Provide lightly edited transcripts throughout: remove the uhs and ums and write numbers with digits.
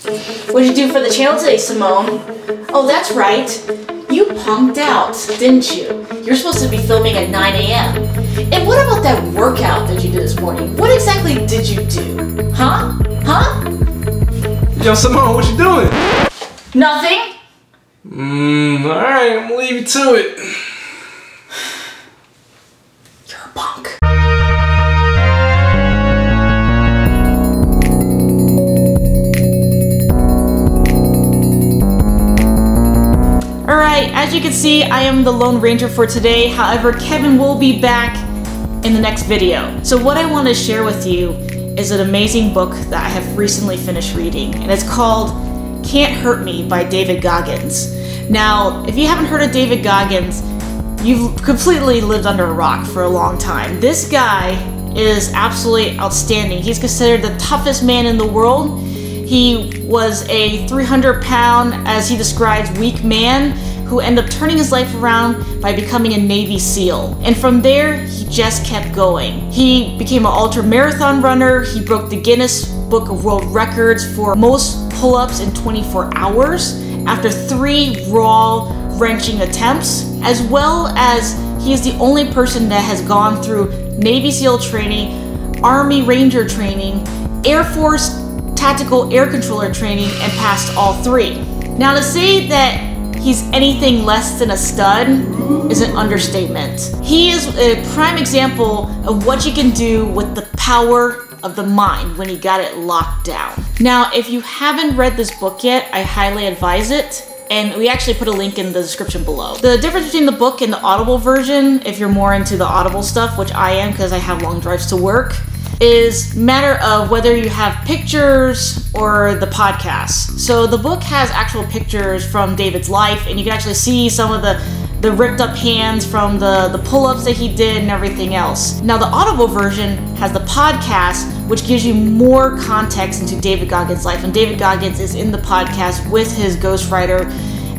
What'd you do for the channel today, Simone? Oh, that's right. You punked out, didn't you? You're supposed to be filming at 9 a.m. And what about that workout that you did this morning? What exactly did you do? Huh? Yo, Simone, what you doing? Nothing. Alright, I'm gonna leave you to it. You're a punk. Alright, as you can see, I am the Lone Ranger for today. However, Kevin will be back in the next video. So what I want to share with you is an amazing book that I have recently finished reading, and it's called Can't Hurt Me by David Goggins. Now, if you haven't heard of David Goggins, you've completely lived under a rock for a long time. This guy is absolutely outstanding. He's considered the toughest man in the world. He was a 300-pound, as he describes, weak man who ended up turning his life around by becoming a Navy SEAL. And from there, he just kept going. He became an ultra-marathon runner. He broke the Guinness Book of World Records for most pull-ups in 24 hours after 3 raw, wrenching attempts, as well as he is the only person that has gone through Navy SEAL training, Army Ranger training, Air Force Tactical Air Controller training, and passed all 3. Now, to say that he's anything less than a stud is an understatement. He is a prime example of what you can do with the power of the mind when you got it locked down. Now, if you haven't read this book yet, I highly advise it. And we actually put a link in the description below. The difference between the book and the Audible version, if you're more into the Audible stuff, which I am because I have long drives to work, is matter of whether you have pictures or the podcast. So the book has actual pictures from David's life, and you can actually see some of the ripped up hands from the pull-ups that he did and everything else. Now the Audible version has the podcast, which gives you more context into David Goggins' life, and David Goggins is in the podcast with his ghostwriter,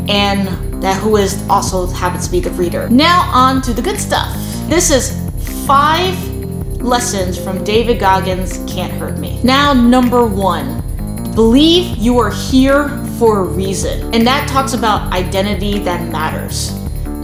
and that who is also happens to be the reader. Now on to the good stuff. This is 5 lessons from David Goggins' Can't Hurt Me. Now, number 1, believe you are here for a reason. And that talks about identity that matters.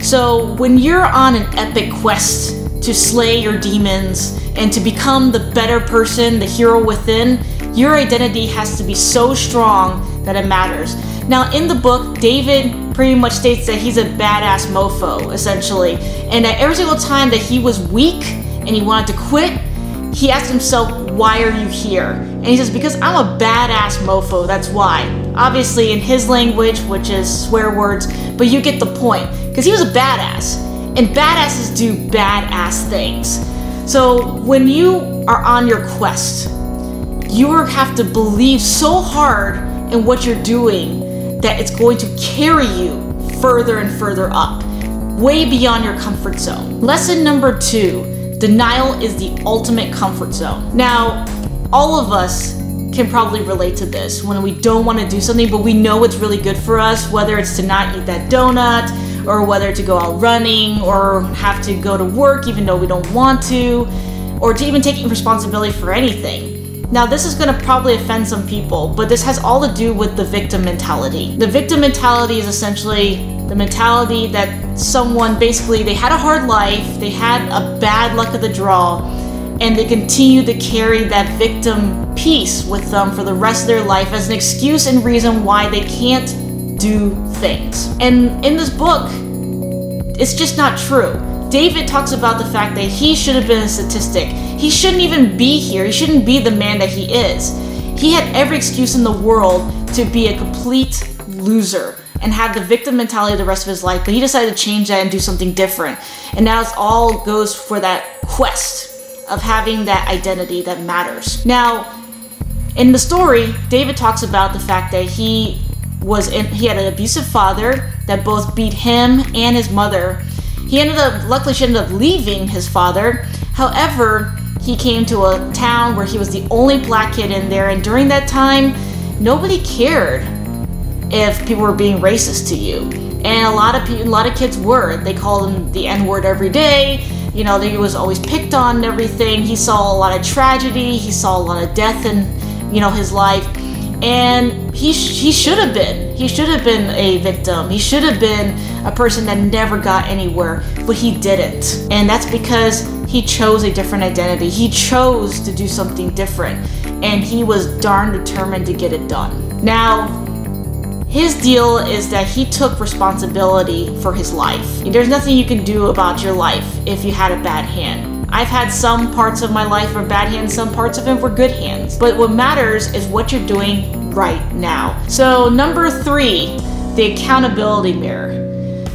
So when you're on an epic quest to slay your demons and to become the better person, the hero within, your identity has to be so strong that it matters. Now, in the book, David pretty much states that he's a badass mofo, essentially. And that every single time that he was weak and he wanted to quit, he asked himself, why are you here? And he says, because I'm a badass mofo, that's why. Obviously in his language, which is swear words, but you get the point. Because he was a badass, and badasses do badass things. So when you are on your quest, you have to believe so hard in what you're doing that it's going to carry you further and further up, way beyond your comfort zone. Lesson number 2, denial is the ultimate comfort zone. Now, all of us can probably relate to this when we don't want to do something, but we know it's really good for us, whether it's to not eat that donut, or whether to go out running, or have to go to work even though we don't want to, or to even taking responsibility for anything. Now, this is going to probably offend some people, but this has all to do with the victim mentality. The victim mentality is essentially the mentality that someone, basically, they had a hard life, they had a bad luck of the draw, and they continue to carry that victim piece with them for the rest of their life as an excuse and reason why they can't do things. And in this book, it's just not true. David talks about the fact that he should have been a statistic. He shouldn't even be here. He shouldn't be the man that he is. He had every excuse in the world to be a complete loser and have the victim mentality the rest of his life, but he decided to change that and do something different. And now it's all goes for that quest of having that identity that matters. Now, in the story, David talks about the fact that he had an abusive father that both beat him and his mother. Luckily she ended up leaving his father. However, he came to a town where he was the only black kid in there, and during that time, nobody cared if people were being racist to you. And a lot of kids were. They called him the N-word every day. You know, he was always picked on and everything. He saw a lot of tragedy. He saw a lot of death in, his life. And he should have been. He should have been a victim. He should have been a person that never got anywhere, but he didn't. And that's because he chose a different identity. He chose to do something different, and he was darn determined to get it done. Now, his deal is that he took responsibility for his life. There's nothing you can do about your life if you had a bad hand. I've had some parts of my life were bad hands, some parts of it were good hands. But what matters is what you're doing right now. So number 3, the accountability mirror.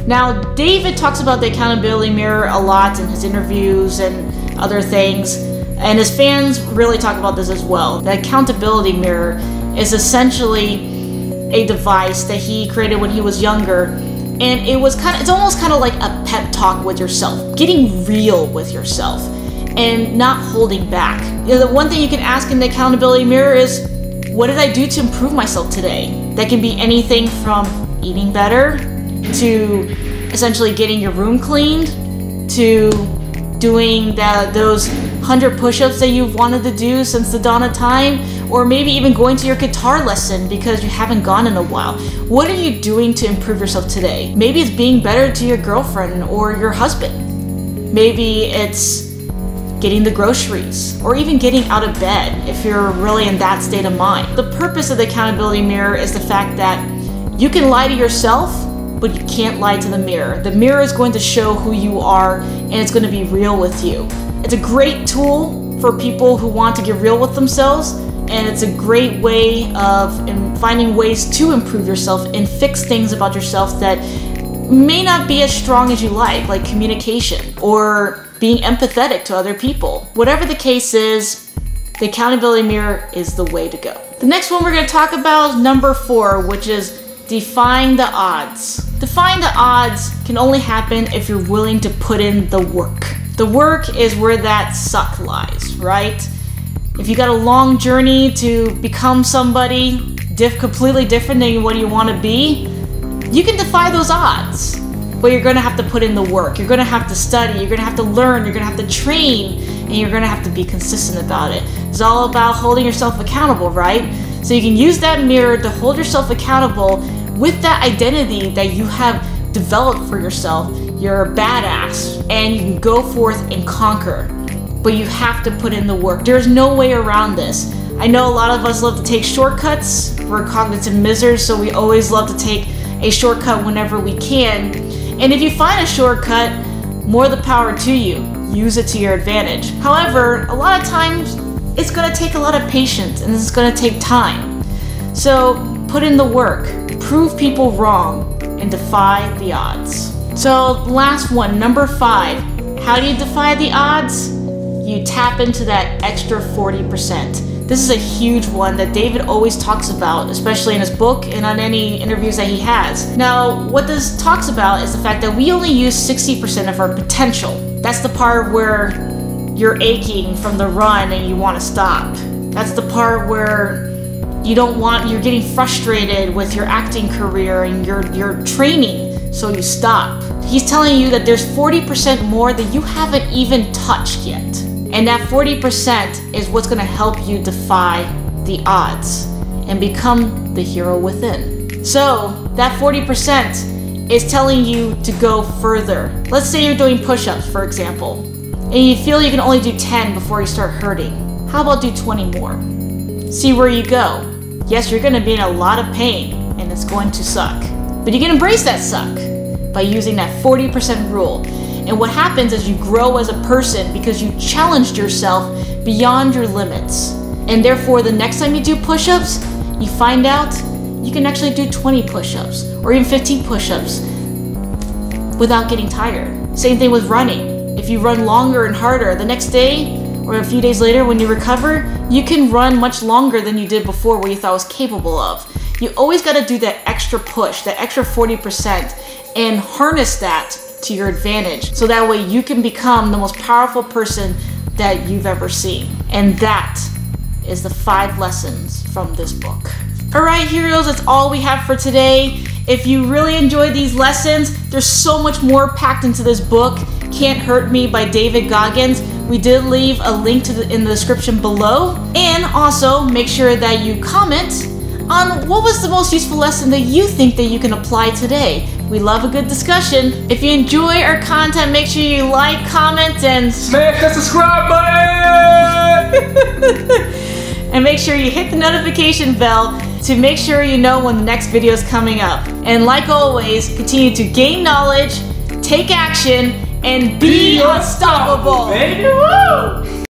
Now, David talks about the accountability mirror a lot in his interviews and other things, and his fans really talk about this as well. The accountability mirror is essentially a device that he created when he was younger. And it's almost kind of like a pep talk with yourself, getting real with yourself and not holding back. The one thing you can ask in the accountability mirror is, what did I do to improve myself today? That can be anything from eating better, to essentially getting your room cleaned, to doing those 100 push-ups that you've wanted to do since the dawn of time, or maybe even going to your guitar lesson because you haven't gone in a while. What are you doing to improve yourself today? Maybe it's being better to your girlfriend or your husband. Maybe it's getting the groceries, or even getting out of bed if you're really in that state of mind. The purpose of the accountability mirror is the fact that you can lie to yourself, but you can't lie to the mirror. The mirror is going to show who you are, and it's going to be real with you. It's a great tool for people who want to get real with themselves, and it's a great way of finding ways to improve yourself and fix things about yourself that may not be as strong as you like communication or being empathetic to other people. Whatever the case is, the accountability mirror is the way to go. The next one we're going to talk about is number 4, which is defying the odds. Defying the odds can only happen if you're willing to put in the work. The work is where that suck lies, right? If you got a long journey to become somebody completely different than what you want to be, you can defy those odds. But you're going to have to put in the work. You're going to have to study. You're going to have to learn. You're going to have to train. And you're going to have to be consistent about it. It's all about holding yourself accountable, right? So you can use that mirror to hold yourself accountable with that identity that you have developed for yourself. You're a badass, and you can go forth and conquer. But you have to put in the work. There's no way around this. I know a lot of us love to take shortcuts. We're cognitive misers, so we always love to take a shortcut whenever we can. And if you find a shortcut, more the power to you. Use it to your advantage. However, a lot of times, it's going to take a lot of patience, and it's going to take time. So put in the work, prove people wrong, and defy the odds. So last one, number 5. How do you defy the odds? You tap into that extra 40%. This is a huge one that David always talks about, especially in his book and on any interviews that he has. Now, what this talks about is the fact that we only use 60% of our potential. That's the part where you're aching from the run and you want to stop. That's the part where you're getting frustrated with your acting career and your training, so you stop. He's telling you that there's 40% more that you haven't even touched yet. And that 40% is what's going to help you defy the odds and become the hero within. So that 40% is telling you to go further. Let's say you're doing push-ups, for example, and you feel you can only do 10 before you start hurting. How about do 20 more? See where you go. Yes, you're going to be in a lot of pain, and it's going to suck. But you can embrace that suck by using that 40% rule. And what happens is you grow as a person because you challenged yourself beyond your limits. And therefore, the next time you do push-ups, you find out you can actually do 20 push-ups or even 15 push-ups without getting tired. Same thing with running. If you run longer and harder, the next day or a few days later when you recover, you can run much longer than you did before what you thought was capable of. You always got to do that extra push, that extra 40%, and harness that to your advantage, so that way you can become the most powerful person that you've ever seen. And that is the 5 lessons from this book. Alright, heroes, that's all we have for today. If you really enjoyed these lessons, there's so much more packed into this book. Can't Hurt Me by David Goggins. We did leave a link in the description below. And also, make sure that you comment on what was the most useful lesson that you think that you can apply today. We love a good discussion. If you enjoy our content, make sure you like, comment, and smash that subscribe button! And make sure you hit the notification bell to make sure you know when the next video is coming up. And like always, continue to gain knowledge, take action, and be unstoppable, baby! Woo!